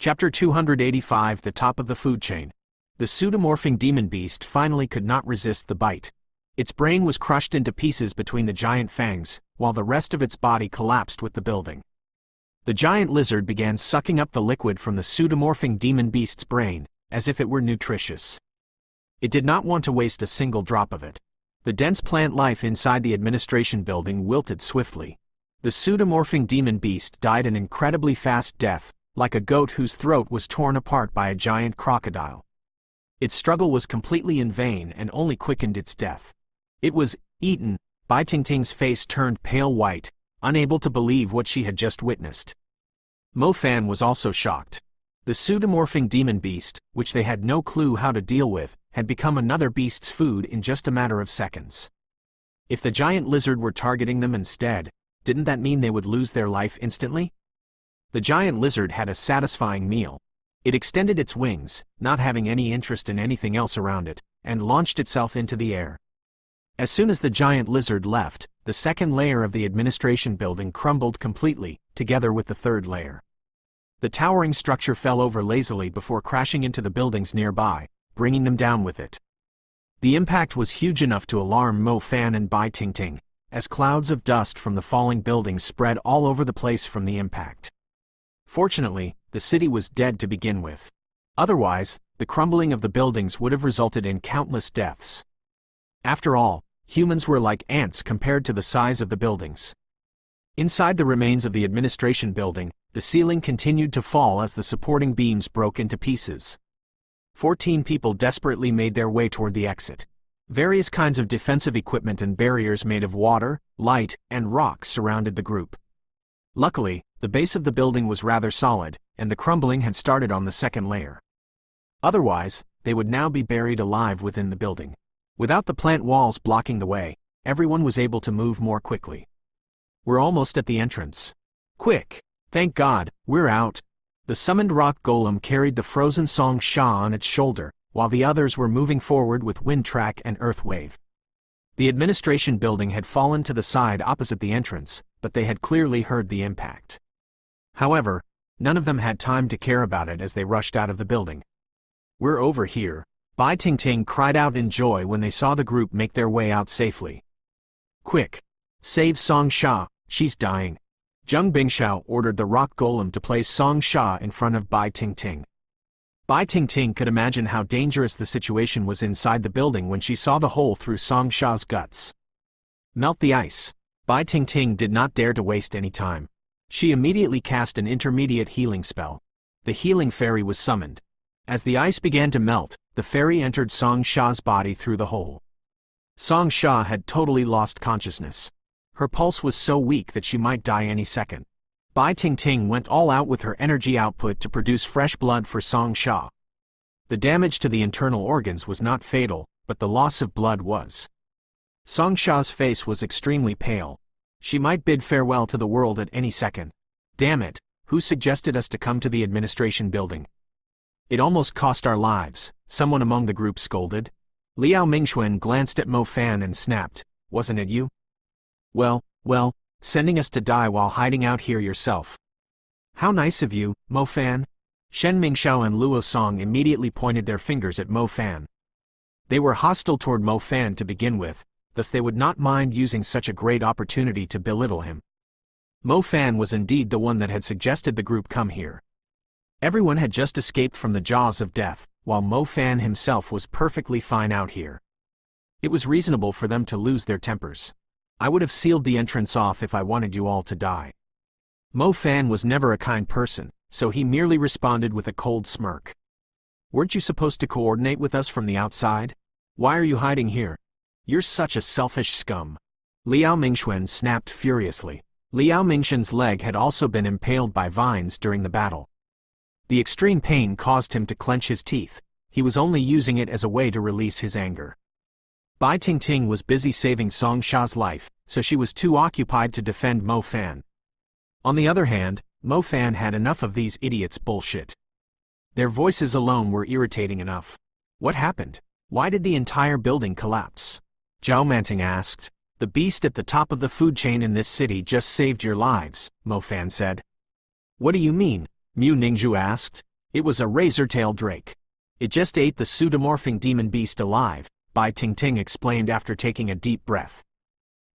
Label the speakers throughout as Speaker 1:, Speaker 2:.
Speaker 1: Chapter 285 The Top of the Food Chain. The pseudomorphing demon beast finally could not resist the bite. Its brain was crushed into pieces between the giant fangs, while the rest of its body collapsed with the building. The giant lizard began sucking up the liquid from the pseudomorphing demon beast's brain, as if it were nutritious. It did not want to waste a single drop of it. The dense plant life inside the administration building wilted swiftly. The pseudomorphing demon beast died an incredibly fast death, like a goat whose throat was torn apart by a giant crocodile. Its struggle was completely in vain and only quickened its death. It was eaten. Bai Tingting's face turned pale white, unable to believe what she had just witnessed. Mo Fan was also shocked. The pseudomorphing demon beast, which they had no clue how to deal with, had become another beast's food in just a matter of seconds. If the giant lizard were targeting them instead, didn't that mean they would lose their life instantly? The giant lizard had a satisfying meal. It extended its wings, not having any interest in anything else around it, and launched itself into the air. As soon as the giant lizard left, the second layer of the administration building crumbled completely, together with the third layer. The towering structure fell over lazily before crashing into the buildings nearby, bringing them down with it. The impact was huge enough to alarm Mo Fan and Bai Tingting, as clouds of dust from the falling buildings spread all over the place from the impact. Fortunately, the city was dead to begin with. Otherwise, the crumbling of the buildings would have resulted in countless deaths. After all, humans were like ants compared to the size of the buildings. Inside the remains of the administration building, the ceiling continued to fall as the supporting beams broke into pieces. 14 people desperately made their way toward the exit. Various kinds of defensive equipment and barriers made of water, light, and rocks surrounded the group. Luckily, the base of the building was rather solid, and the crumbling had started on the second layer. Otherwise, they would now be buried alive within the building. Without the plant walls blocking the way, everyone was able to move more quickly. We're almost at the entrance. Quick! Thank God, we're out! The summoned rock golem carried the frozen Song Sha on its shoulder, while the others were moving forward with Wind Track and Earth Wave. The administration building had fallen to the side opposite the entrance, but they had clearly heard the impact. However, none of them had time to care about it as they rushed out of the building. We're over here, Bai Tingting cried out in joy when they saw the group make their way out safely. Quick! Save Song Sha, she's dying. Zheng Bingxiao ordered the rock golem to place Song Sha in front of Bai Tingting. Bai Tingting could imagine how dangerous the situation was inside the building when she saw the hole through Song Sha's guts. Melt the ice. Bai Tingting did not dare to waste any time. She immediately cast an intermediate healing spell. The healing fairy was summoned. As the ice began to melt, the fairy entered Song Sha's body through the hole. Song Sha had totally lost consciousness. Her pulse was so weak that she might die any second. Bai Tingting went all out with her energy output to produce fresh blood for Song Sha. The damage to the internal organs was not fatal, but the loss of blood was. Song Sha's face was extremely pale. She might bid farewell to the world at any second. Damn it, who suggested us to come to the administration building? It almost cost our lives, someone among the group scolded. Liao Mingxuan glanced at Mo Fan and snapped, wasn't it you? Well, sending us to die while hiding out here yourself. How nice of you, Mo Fan. Shen Mingxiao and Luo Song immediately pointed their fingers at Mo Fan. They were hostile toward Mo Fan to begin with, thus they would not mind using such a great opportunity to belittle him. Mo Fan was indeed the one that had suggested the group come here. Everyone had just escaped from the jaws of death, while Mo Fan himself was perfectly fine out here. It was reasonable for them to lose their tempers. I would have sealed the entrance off if I wanted you all to die. Mo Fan was never a kind person, so he merely responded with a cold smirk. Weren't you supposed to coordinate with us from the outside? Why are you hiding here? You're such a selfish scum. Liao Mingxuan snapped furiously. Liao Mingxuan's leg had also been impaled by vines during the battle. The extreme pain caused him to clench his teeth. He was only using it as a way to release his anger. Bai Tingting was busy saving Song Sha's life, so she was too occupied to defend Mo Fan. On the other hand, Mo Fan had enough of these idiots' bullshit. Their voices alone were irritating enough. What happened? Why did the entire building collapse? Zhao Manting asked. The beast at the top of the food chain in this city just saved your lives, Mo Fan said. What do you mean? Mu Ningzhu asked. It was a razor-tailed drake. It just ate the pseudomorphing demon beast alive, Bai Tingting explained after taking a deep breath.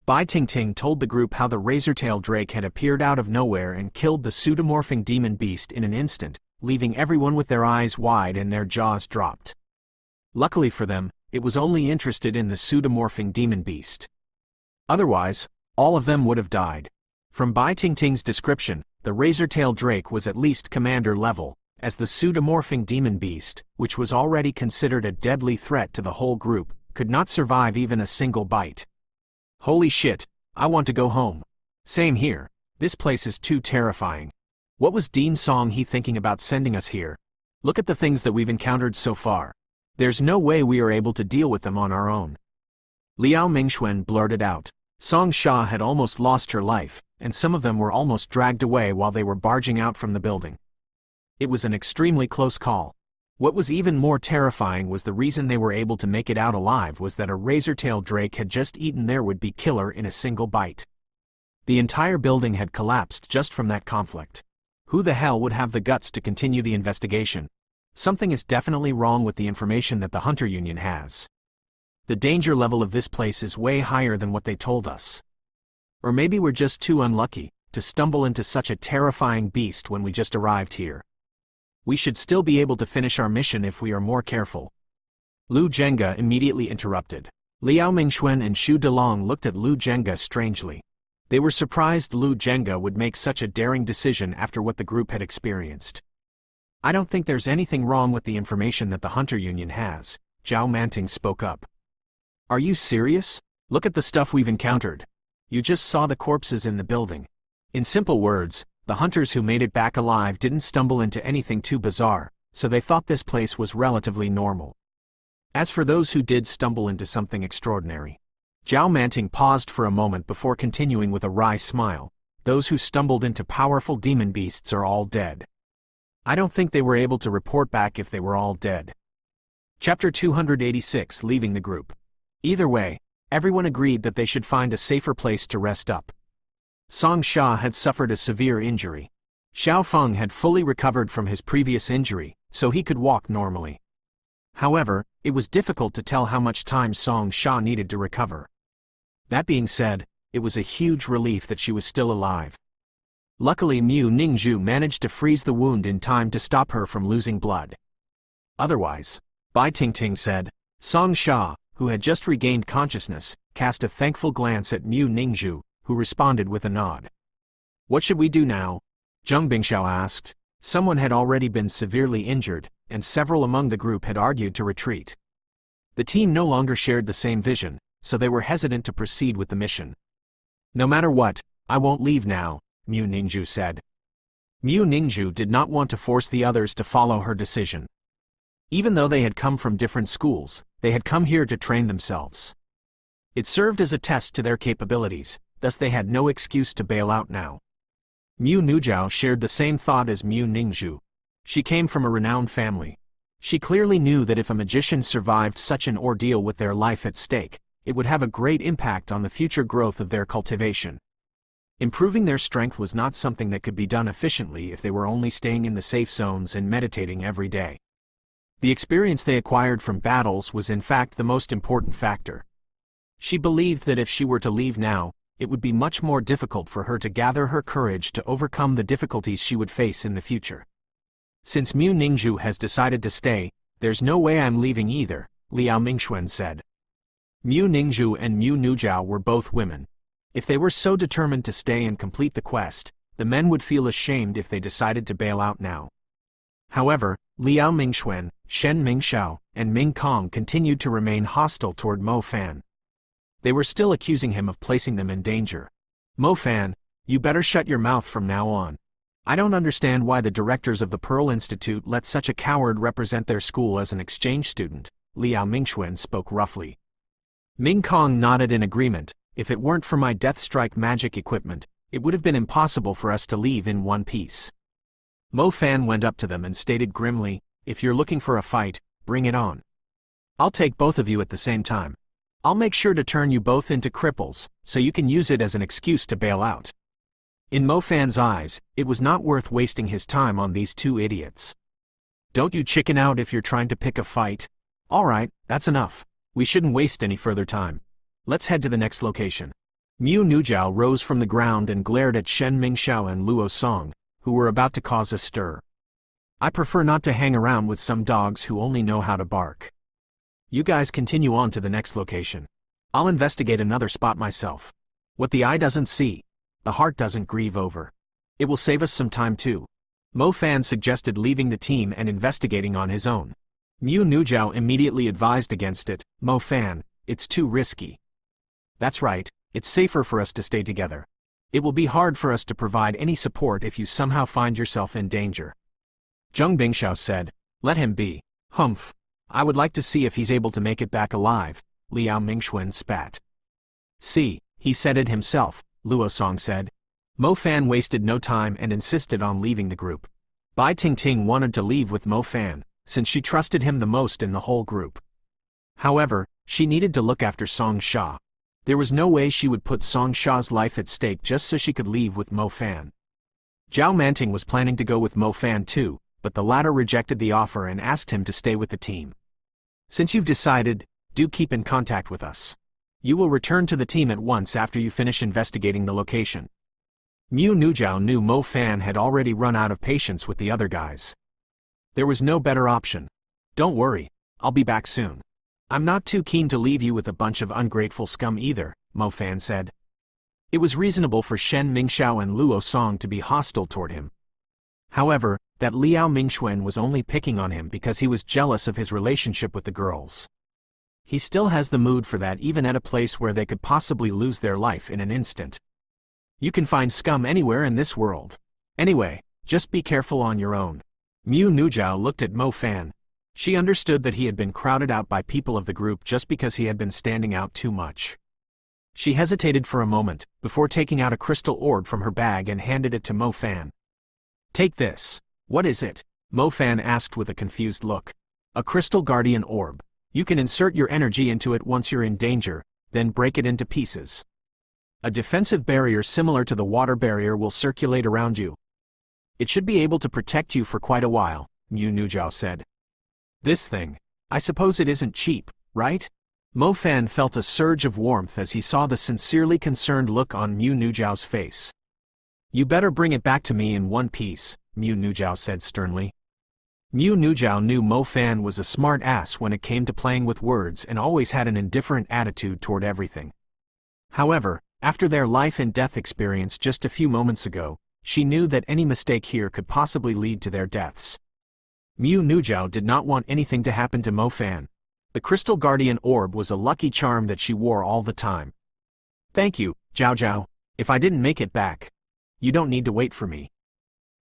Speaker 1: Bai Tingting told the group how the razor-tailed drake had appeared out of nowhere and killed the pseudomorphing demon beast in an instant, leaving everyone with their eyes wide and their jaws dropped. Luckily for them, it was only interested in the pseudomorphing demon beast. Otherwise, all of them would have died. From Bai Tingting's description, the razor-tailed drake was at least commander level, as the pseudomorphing demon beast, which was already considered a deadly threat to the whole group, could not survive even a single bite. Holy shit, I want to go home. Same here, this place is too terrifying. What was Dean Song He thinking about sending us here? Look at the things that we've encountered so far. There's no way we are able to deal with them on our own. Liao Mingxuan blurted out. Song Sha had almost lost her life, and some of them were almost dragged away while they were barging out from the building. It was an extremely close call. What was even more terrifying was the reason they were able to make it out alive was that a razor-tailed drake had just eaten their would-be killer in a single bite. The entire building had collapsed just from that conflict. Who the hell would have the guts to continue the investigation? Something is definitely wrong with the information that the Hunter Union has. The danger level of this place is way higher than what they told us. Or maybe we're just too unlucky to stumble into such a terrifying beast when we just arrived here. We should still be able to finish our mission if we are more careful. Lu Zhenga immediately interrupted. Liao Mingxuan and Xu Delong looked at Lu Zhenga strangely. They were surprised Lu Zhenga would make such a daring decision after what the group had experienced. I don't think there's anything wrong with the information that the Hunter Union has, Zhao Manting spoke up. Are you serious? Look at the stuff we've encountered. You just saw the corpses in the building. In simple words, the hunters who made it back alive didn't stumble into anything too bizarre, so they thought this place was relatively normal. As for those who did stumble into something extraordinary, Zhao Manting paused for a moment before continuing with a wry smile. Those who stumbled into powerful demon beasts are all dead. I don't think they were able to report back if they were all dead. Chapter 286 Leaving the group. Either way, everyone agreed that they should find a safer place to rest up. Song Sha had suffered a severe injury. Xiao Feng had fully recovered from his previous injury, so he could walk normally. However, it was difficult to tell how much time Song Sha needed to recover. That being said, it was a huge relief that she was still alive. Luckily Mu Ningzhu managed to freeze the wound in time to stop her from losing blood. Otherwise, Bai Tingting said, Song Sha, who had just regained consciousness, cast a thankful glance at Mu Ningzhu, who responded with a nod. What should we do now? Zheng Bingxiao asked. Someone had already been severely injured, and several among the group had argued to retreat. The team no longer shared the same vision, so they were hesitant to proceed with the mission. No matter what, I won't leave now, Mu Ningzhu said. Mu Ningzhu did not want to force the others to follow her decision. Even though they had come from different schools, they had come here to train themselves. It served as a test to their capabilities, thus they had no excuse to bail out now. Mu Nujiao shared the same thought as Mu Ningzhu. She came from a renowned family. She clearly knew that if a magician survived such an ordeal with their life at stake, it would have a great impact on the future growth of their cultivation. Improving their strength was not something that could be done efficiently if they were only staying in the safe zones and meditating every day. The experience they acquired from battles was in fact the most important factor. She believed that if she were to leave now, it would be much more difficult for her to gather her courage to overcome the difficulties she would face in the future. Since Mu Ningzhu has decided to stay, there's no way I'm leaving either, Liao Mingxuan said. Mu Ningzhu and Mu Nujiao were both women. If they were so determined to stay and complete the quest, the men would feel ashamed if they decided to bail out now. However, Liao Mingxuan, Shen Mingxiao, and Ming Kong continued to remain hostile toward Mo Fan. They were still accusing him of placing them in danger. Mo Fan, you better shut your mouth from now on. I don't understand why the directors of the Pearl Institute let such a coward represent their school as an exchange student, Liao Mingxuan spoke roughly. Ming Kong nodded in agreement. If it weren't for my death strike magic equipment, it would have been impossible for us to leave in one piece. Mo Fan went up to them and stated grimly, if you're looking for a fight, bring it on. I'll take both of you at the same time. I'll make sure to turn you both into cripples, so you can use it as an excuse to bail out. In Mo Fan's eyes, it was not worth wasting his time on these two idiots. Don't you chicken out if you're trying to pick a fight. Alright, that's enough. We shouldn't waste any further time. Let's head to the next location. Mu Nujiao rose from the ground and glared at Shen Mingxiao and Luo Song, who were about to cause a stir. I prefer not to hang around with some dogs who only know how to bark. You guys continue on to the next location. I'll investigate another spot myself. What the eye doesn't see, the heart doesn't grieve over. It will save us some time too. Mo Fan suggested leaving the team and investigating on his own. Mu Nujiao immediately advised against it. Mo Fan, it's too risky. That's right, it's safer for us to stay together. It will be hard for us to provide any support if you somehow find yourself in danger. Zheng Bingxiao said, let him be. Humph. I would like to see if he's able to make it back alive. Liao Mingxuan spat. See, he said it himself, Luo Song said. Mo Fan wasted no time and insisted on leaving the group. Bai Tingting wanted to leave with Mo Fan, since she trusted him the most in the whole group. However, she needed to look after Song Sha. There was no way she would put Song Sha's life at stake just so she could leave with Mo Fan. Zhao Manting was planning to go with Mo Fan too, but the latter rejected the offer and asked him to stay with the team. Since you've decided, do keep in contact with us. You will return to the team at once after you finish investigating the location. Mu Nujiao knew Mo Fan had already run out of patience with the other guys. There was no better option. Don't worry, I'll be back soon. I'm not too keen to leave you with a bunch of ungrateful scum either, Mo Fan said. It was reasonable for Shen Mingxiao and Luo Song to be hostile toward him. However, that Liao Mingxuan was only picking on him because he was jealous of his relationship with the girls. He still has the mood for that even at a place where they could possibly lose their life in an instant. You can find scum anywhere in this world. Anyway, just be careful on your own. Mu Nujiao looked at Mo Fan. She understood that he had been crowded out by people of the group just because he had been standing out too much. She hesitated for a moment, before taking out a crystal orb from her bag and handed it to Mo Fan. Take this. What is it? Mo Fan asked with a confused look. A crystal guardian orb. You can insert your energy into it once you're in danger, then break it into pieces. A defensive barrier similar to the water barrier will circulate around you. It should be able to protect you for quite a while, Mu Nujiao said. This thing. I suppose it isn't cheap, right? Mo Fan felt a surge of warmth as he saw the sincerely concerned look on Mu Nujiao's face. You better bring it back to me in one piece, Mu Nujiao said sternly. Mu Nujiao knew Mo Fan was a smart ass when it came to playing with words and always had an indifferent attitude toward everything. However, after their life and death experience just a few moments ago, she knew that any mistake here could possibly lead to their deaths. Mu Nujiao did not want anything to happen to Mo Fan. The Crystal Guardian Orb was a lucky charm that she wore all the time. Thank you, Zhao Zhao. If I didn't make it back, you don't need to wait for me.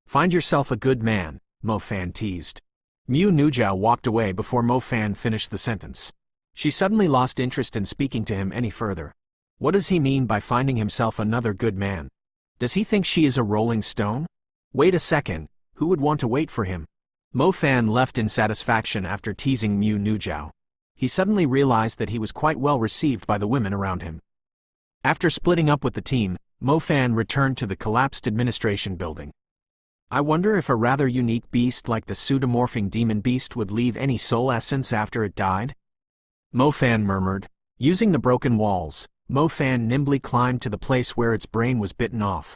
Speaker 1: Find yourself a good man, Mo Fan teased. Mu Nujiao walked away before Mo Fan finished the sentence. She suddenly lost interest in speaking to him any further. What does he mean by finding himself another good man? Does he think she is a rolling stone? Wait a second, who would want to wait for him? Mo Fan left in satisfaction after teasing Mu Nujiao. He suddenly realized that he was quite well received by the women around him. After splitting up with the team, Mo Fan returned to the collapsed administration building. I wonder if a rather unique beast like the pseudomorphing demon beast would leave any soul essence after it died? Mo Fan murmured. Using the broken walls, Mo Fan nimbly climbed to the place where its brain was bitten off.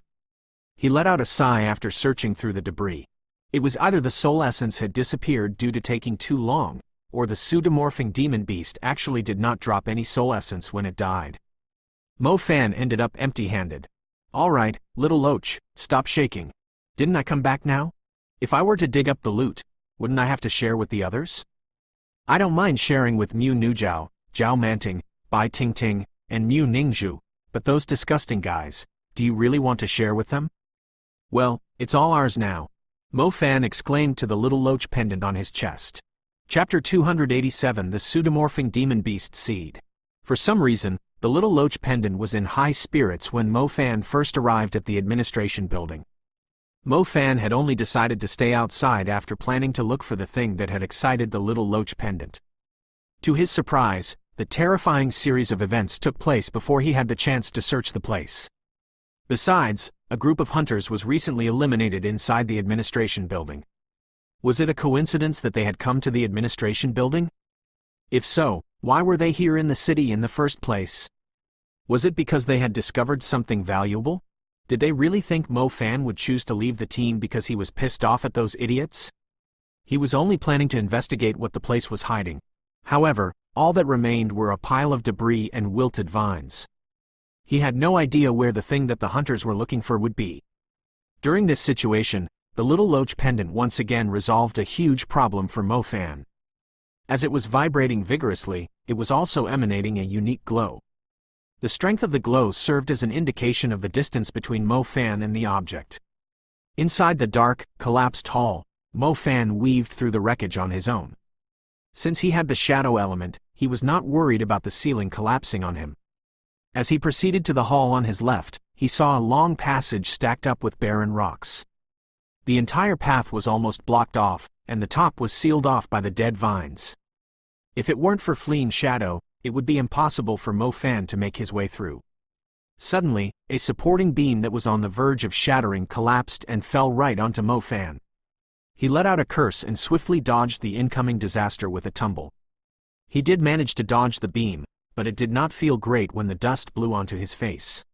Speaker 1: He let out a sigh after searching through the debris. It was either the soul essence had disappeared due to taking too long, or the pseudomorphing demon beast actually did not drop any soul essence when it died. Mo Fan ended up empty-handed. Alright, little loach, stop shaking. Didn't I come back now? If I were to dig up the loot, wouldn't I have to share with the others? I don't mind sharing with Mu Nujiao, Zhao Manting, Bai Tingting, and Mu Ningzhu, but those disgusting guys, do you really want to share with them? Well, it's all ours now. Mo Fan exclaimed to the little loach pendant on his chest. Chapter 287 The Pseudomorphing Demon Beast Seed. For some reason, the little loach pendant was in high spirits when Mo Fan first arrived at the administration building. Mo Fan had only decided to stay outside after planning to look for the thing that had excited the little loach pendant. To his surprise, the terrifying series of events took place before he had the chance to search the place. Besides, a group of hunters was recently eliminated inside the administration building. Was it a coincidence that they had come to the administration building? If so, why were they here in the city in the first place? Was it because they had discovered something valuable? Did they really think Mo Fan would choose to leave the team because he was pissed off at those idiots? He was only planning to investigate what the place was hiding. However, all that remained were a pile of debris and wilted vines. He had no idea where the thing that the hunters were looking for would be. During this situation, the little loach pendant once again resolved a huge problem for Mo Fan. As it was vibrating vigorously, it was also emanating a unique glow. The strength of the glow served as an indication of the distance between Mo Fan and the object. Inside the dark, collapsed hall, Mo Fan weaved through the wreckage on his own. Since he had the shadow element, he was not worried about the ceiling collapsing on him. As he proceeded to the hall on his left, he saw a long passage stacked up with barren rocks. The entire path was almost blocked off, and the top was sealed off by the dead vines. If it weren't for fleeing shadow, it would be impossible for Mo Fan to make his way through. Suddenly, a supporting beam that was on the verge of shattering collapsed and fell right onto Mo Fan. He let out a curse and swiftly dodged the incoming disaster with a tumble. He did manage to dodge the beam, but it did not feel great when the dust blew onto his face.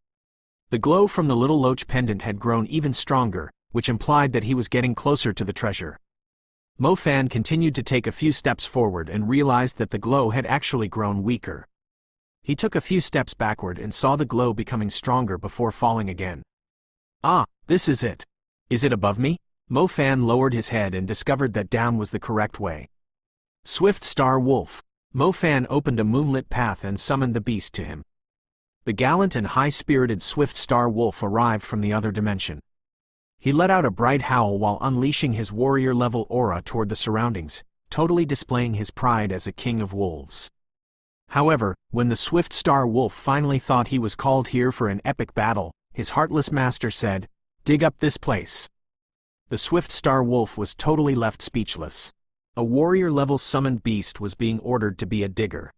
Speaker 1: The glow from the little loach pendant had grown even stronger, which implied that he was getting closer to the treasure. Mo Fan continued to take a few steps forward and realized that the glow had actually grown weaker. He took a few steps backward and saw the glow becoming stronger before falling again. Ah, this is it. Is it above me? Mo Fan lowered his head and discovered that down was the correct way. Swift Star Wolf. Mo Fan opened a moonlit path and summoned the beast to him. The gallant and high-spirited Swift Star Wolf arrived from the other dimension. He let out a bright howl while unleashing his warrior-level aura toward the surroundings, totally displaying his pride as a king of wolves. However, when the Swift Star Wolf finally thought he was called here for an epic battle, his heartless master said, "Dig up this place." The Swift Star Wolf was totally left speechless. A warrior-level summoned beast was being ordered to be a digger.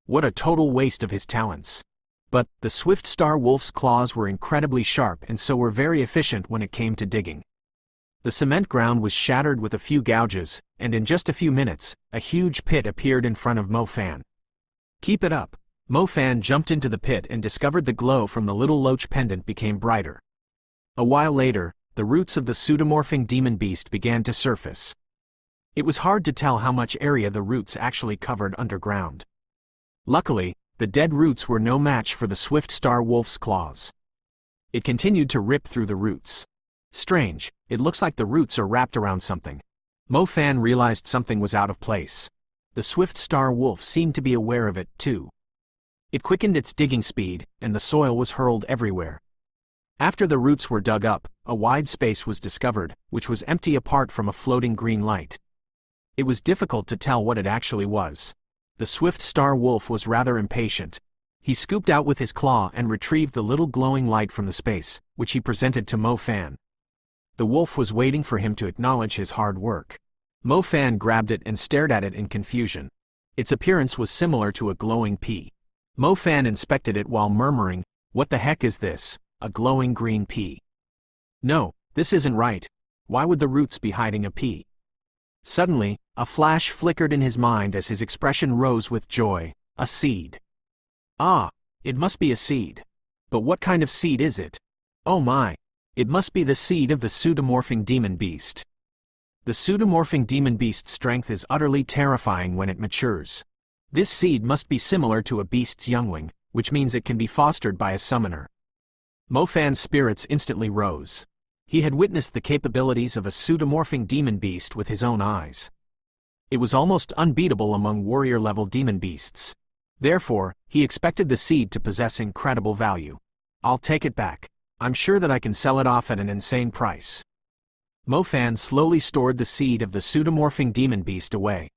Speaker 1: What a total waste of his talents. But, the Swift Star Wolf's claws were incredibly sharp and so were very efficient when it came to digging. The cement ground was shattered with a few gouges, and in just a few minutes, a huge pit appeared in front of Mo Fan. Keep it up. Mo Fan jumped into the pit and discovered the glow from the little loach pendant became brighter. A while later, the roots of the pseudomorphing demon beast began to surface. It was hard to tell how much area the roots actually covered underground. Luckily, the dead roots were no match for the Swift Star Wolf's claws. It continued to rip through the roots. Strange, it looks like the roots are wrapped around something. Mo Fan realized something was out of place. The Swift Star Wolf seemed to be aware of it, too. It quickened its digging speed, and the soil was hurled everywhere. After the roots were dug up, a wide space was discovered, which was empty apart from a floating green light. It was difficult to tell what it actually was. The Swift Star Wolf was rather impatient. He scooped out with his claw and retrieved the little glowing light from the space, which he presented to Mo Fan. The wolf was waiting for him to acknowledge his hard work. Mo Fan grabbed it and stared at it in confusion. Its appearance was similar to a glowing pea. Mo Fan inspected it while murmuring, "What the heck is this? A glowing green pea? No, this isn't right. Why would the roots be hiding a pea?" Suddenly, a flash flickered in his mind as his expression rose with joy. A seed. Ah, it must be a seed. But what kind of seed is it? Oh my! It must be the seed of the pseudomorphing demon beast. The pseudomorphing demon beast's strength is utterly terrifying when it matures. This seed must be similar to a beast's youngling, which means it can be fostered by a summoner. Mo Fan's spirits instantly rose. He had witnessed the capabilities of a pseudomorphing demon beast with his own eyes. It was almost unbeatable among warrior-level demon beasts. Therefore, he expected the seed to possess incredible value. I'll take it back. I'm sure that I can sell it off at an insane price. Mo Fan slowly stored the seed of the pseudomorphing demon beast away.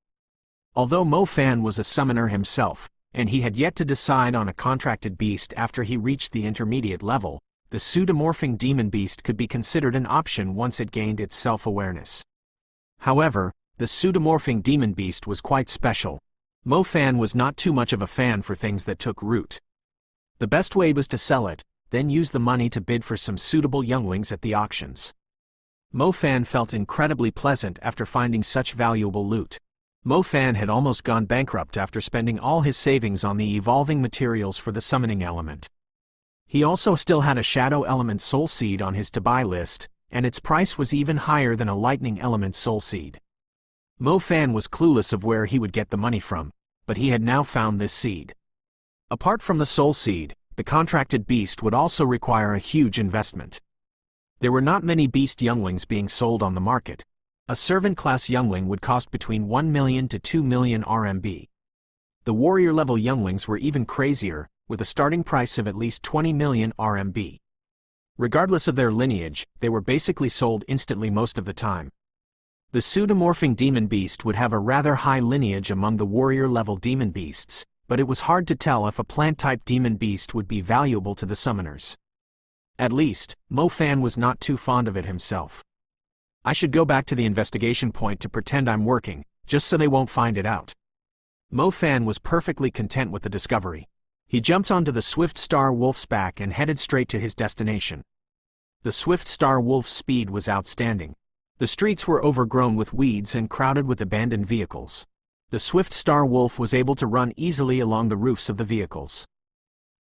Speaker 1: Although Mo Fan was a summoner himself, and he had yet to decide on a contracted beast after he reached the intermediate level, the pseudomorphing demon beast could be considered an option once it gained its self-awareness. However, the pseudomorphing demon beast was quite special. Mo Fan was not too much of a fan for things that took root. The best way was to sell it, then use the money to bid for some suitable younglings at the auctions. Mo Fan felt incredibly pleasant after finding such valuable loot. Mo Fan had almost gone bankrupt after spending all his savings on the evolving materials for the summoning element. He also still had a shadow element soul seed on his to-buy list, and its price was even higher than a lightning element soul seed. Mo Fan was clueless of where he would get the money from, but he had now found this seed. Apart from the soul seed, the contracted beast would also require a huge investment. There were not many beast younglings being sold on the market. A servant-class youngling would cost between 1 million to 2 million RMB. The warrior-level younglings were even crazier, with a starting price of at least 20 million RMB. Regardless of their lineage, they were basically sold instantly most of the time. The pseudomorphing demon beast would have a rather high lineage among the warrior-level demon beasts, but it was hard to tell if a plant-type demon beast would be valuable to the summoners. At least, Mo Fan was not too fond of it himself. I should go back to the investigation point to pretend I'm working, just so they won't find it out. Mo Fan was perfectly content with the discovery. He jumped onto the Swift Star Wolf's back and headed straight to his destination. The Swift Star Wolf's speed was outstanding. The streets were overgrown with weeds and crowded with abandoned vehicles. The Swift Star Wolf was able to run easily along the roofs of the vehicles.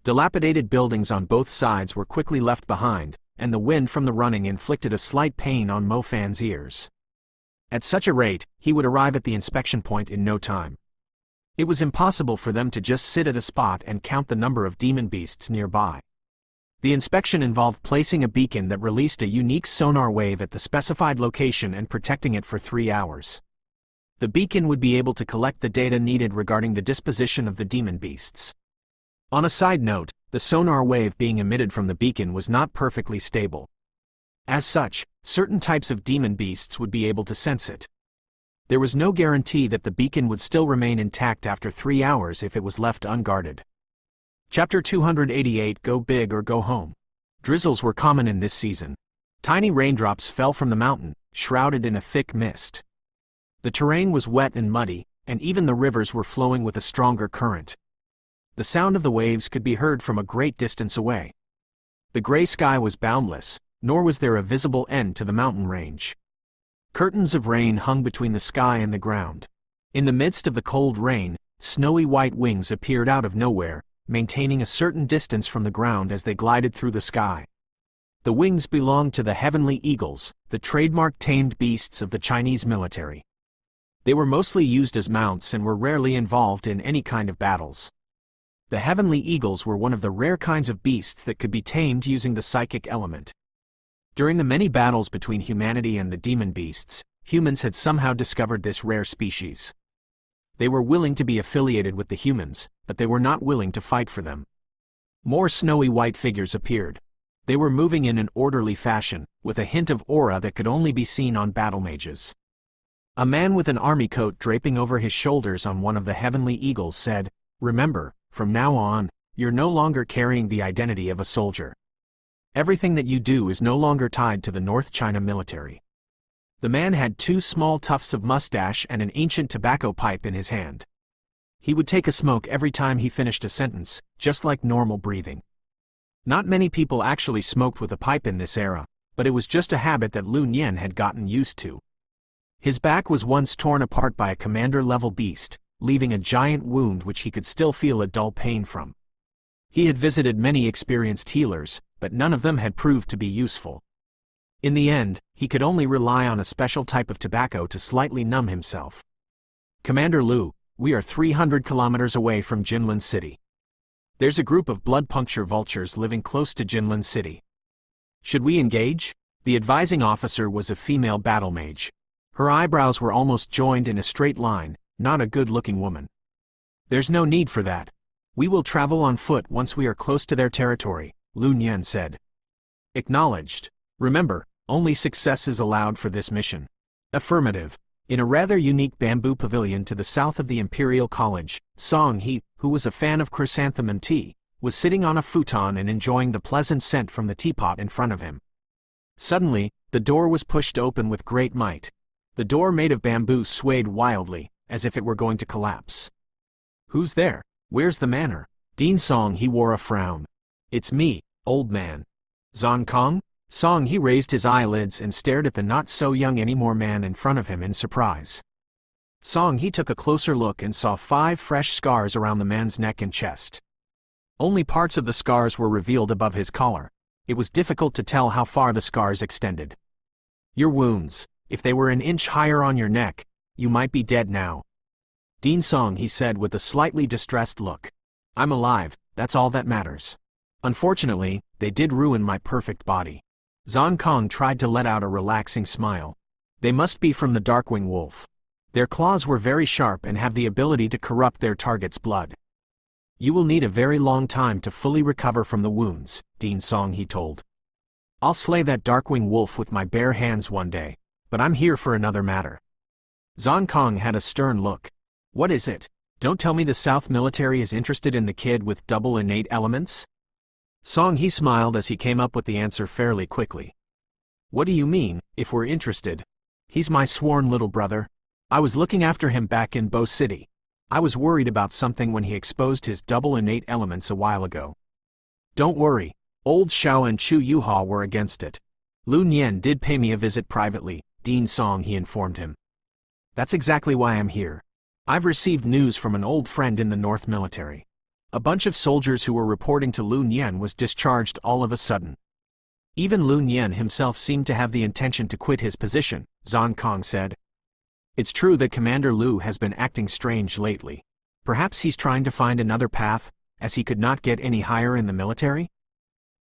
Speaker 1: Dilapidated buildings on both sides were quickly left behind, and the wind from the running inflicted a slight pain on Mo Fan's ears. At such a rate, he would arrive at the inspection point in no time. It was impossible for them to just sit at a spot and count the number of demon beasts nearby. The inspection involved placing a beacon that released a unique sonar wave at the specified location and protecting it for 3 hours. The beacon would be able to collect the data needed regarding the disposition of the demon beasts. On a side note, the sonar wave being emitted from the beacon was not perfectly stable. As such, certain types of demon beasts would be able to sense it. There was no guarantee that the beacon would still remain intact after 3 hours if it was left unguarded. Chapter 288 Go Big or Go Home. Drizzles were common in this season. Tiny raindrops fell from the mountain, shrouded in a thick mist. The terrain was wet and muddy, and even the rivers were flowing with a stronger current. The sound of the waves could be heard from a great distance away. The gray sky was boundless, nor was there a visible end to the mountain range. Curtains of rain hung between the sky and the ground. In the midst of the cold rain, snowy white wings appeared out of nowhere, maintaining a certain distance from the ground as they glided through the sky. The wings belonged to the heavenly eagles, the trademark tamed beasts of the Chinese military. They were mostly used as mounts and were rarely involved in any kind of battles. The heavenly eagles were one of the rare kinds of beasts that could be tamed using the psychic element. During the many battles between humanity and the demon beasts, humans had somehow discovered this rare species. They were willing to be affiliated with the humans, but they were not willing to fight for them. More snowy white figures appeared. They were moving in an orderly fashion, with a hint of aura that could only be seen on battle mages. A man with an army coat draping over his shoulders on one of the heavenly eagles said, "Remember, from now on, you're no longer carrying the identity of a soldier. Everything that you do is no longer tied to the North China military." The man had 2 small tufts of mustache and an ancient tobacco pipe in his hand. He would take a smoke every time he finished a sentence, just like normal breathing. Not many people actually smoked with a pipe in this era, but it was just a habit that Lu Nian had gotten used to. His back was once torn apart by a commander-level beast, leaving a giant wound which he could still feel a dull pain from. He had visited many experienced healers, but none of them had proved to be useful. In the end, he could only rely on a special type of tobacco to slightly numb himself. "Commander Lu, we are 300 kilometers away from Jinlin City. There's a group of blood puncture vultures living close to Jinlin City. Should we engage?" The advising officer was a female battle mage. Her eyebrows were almost joined in a straight line, not a good-looking woman. "There's no need for that. We will travel on foot once we are close to their territory," Lu Nian said. "Acknowledged. Remember, only success is allowed for this mission." Affirmative. In a rather unique bamboo pavilion to the south of the Imperial College, Song He, who was a fan of chrysanthemum tea, was sitting on a futon and enjoying the pleasant scent from the teapot in front of him. Suddenly, the door was pushed open with great might. The door made of bamboo swayed wildly, as if it were going to collapse. "Who's there? Where's the manor?" Dean Song He wore a frown. "It's me, old man." "Zon Kong?" Song He raised his eyelids and stared at the not-so-young-anymore man in front of him in surprise. Song He took a closer look and saw 5 fresh scars around the man's neck and chest. Only parts of the scars were revealed above his collar. It was difficult to tell how far the scars extended. Your wounds. If they were an inch higher on your neck, you might be dead now. Dean Song He said with a slightly distressed look. I'm alive, that's all that matters. Unfortunately, they did ruin my perfect body. Zhang Kong tried to let out a relaxing smile. They must be from the Darkwing Wolf. Their claws were very sharp and have the ability to corrupt their target's blood. You will need a very long time to fully recover from the wounds, Dean Song He told. I'll slay that Darkwing Wolf with my bare hands one day, but I'm here for another matter. Zhang Kong had a stern look. What is it? Don't tell me the South military is interested in the kid with double innate elements? Song He smiled as he came up with the answer fairly quickly. What do you mean, if we're interested? He's my sworn little brother. I was looking after him back in Bo City. I was worried about something when he exposed his double innate elements a while ago. Don't worry, old Xiao and Chu Yuhua were against it. Lu Nian did pay me a visit privately, Dean Song He informed him. That's exactly why I'm here. I've received news from an old friend in the North military. A bunch of soldiers who were reporting to Lu Nian was discharged all of a sudden. Even Lu Nian himself seemed to have the intention to quit his position, Zhang Kong said. It's true that Commander Lu has been acting strange lately. Perhaps he's trying to find another path, as he could not get any higher in the military?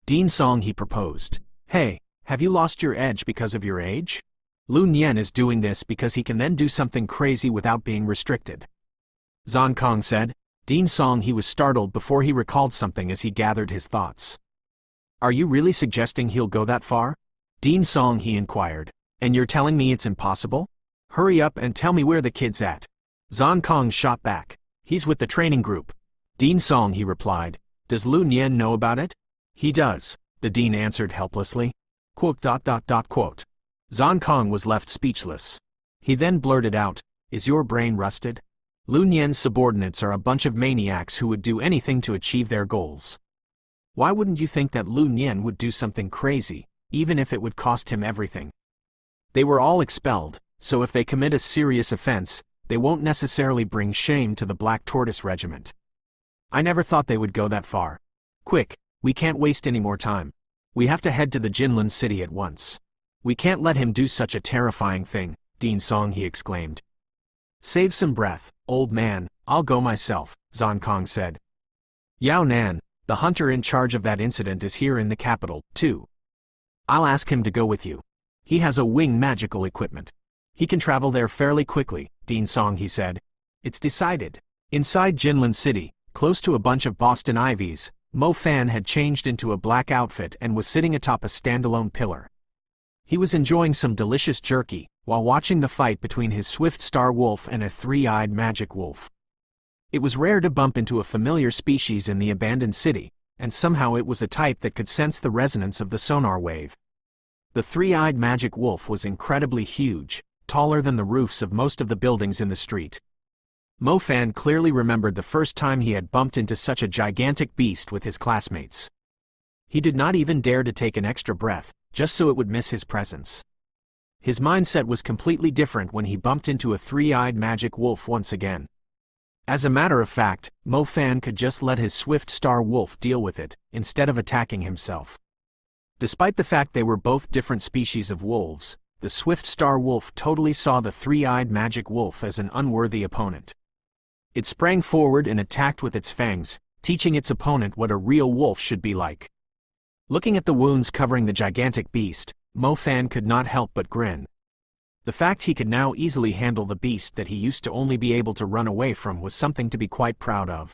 Speaker 1: Dean Song He proposed. Hey, have you lost your edge because of your age? Lu Nian is doing this because he can then do something crazy without being restricted. Zhang Kong said. Dean Song He was startled before he recalled something as he gathered his thoughts. Are you really suggesting he'll go that far? Dean Song He inquired. And you're telling me it's impossible? Hurry up and tell me where the kid's at. Zhang Kong shot back. He's with the training group. Dean Song He replied. Does Lu Nian know about it? He does, the dean answered helplessly. Quote. Zhang Kong was left speechless. He then blurted out, Is your brain rusted? Lu Nian's subordinates are a bunch of maniacs who would do anything to achieve their goals. Why wouldn't you think that Lu Nian would do something crazy, even if it would cost him everything? They were all expelled, so if they commit a serious offense, they won't necessarily bring shame to the Black Tortoise Regiment. I never thought they would go that far. Quick, we can't waste any more time. We have to head to the Jinlin city at once. We can't let him do such a terrifying thing, Dean Song He exclaimed. Save some breath, old man, I'll go myself, Zhang Kong said. Yao Nan, the hunter in charge of that incident, is here in the capital, too. I'll ask him to go with you. He has a wing magical equipment. He can travel there fairly quickly, Dean Song He said. It's decided. Inside Jinlin City, close to a bunch of Boston Ivies, Mo Fan had changed into a black outfit and was sitting atop a standalone pillar. He was enjoying some delicious jerky, while watching the fight between his swift star wolf and a three-eyed magic wolf. It was rare to bump into a familiar species in the abandoned city, and somehow it was a type that could sense the resonance of the sonar wave. The three-eyed magic wolf was incredibly huge, taller than the roofs of most of the buildings in the street. Mo Fan clearly remembered the first time he had bumped into such a gigantic beast with his classmates. He did not even dare to take an extra breath, just so it would miss his presence. His mindset was completely different when he bumped into a three-eyed magic wolf once again. As a matter of fact, Mo Fan could just let his swift star wolf deal with it, instead of attacking himself. Despite the fact they were both different species of wolves, the swift star wolf totally saw the three-eyed magic wolf as an unworthy opponent. It sprang forward and attacked with its fangs, teaching its opponent what a real wolf should be like. Looking at the wounds covering the gigantic beast, Mo Fan could not help but grin. The fact he could now easily handle the beast that he used to only be able to run away from was something to be quite proud of.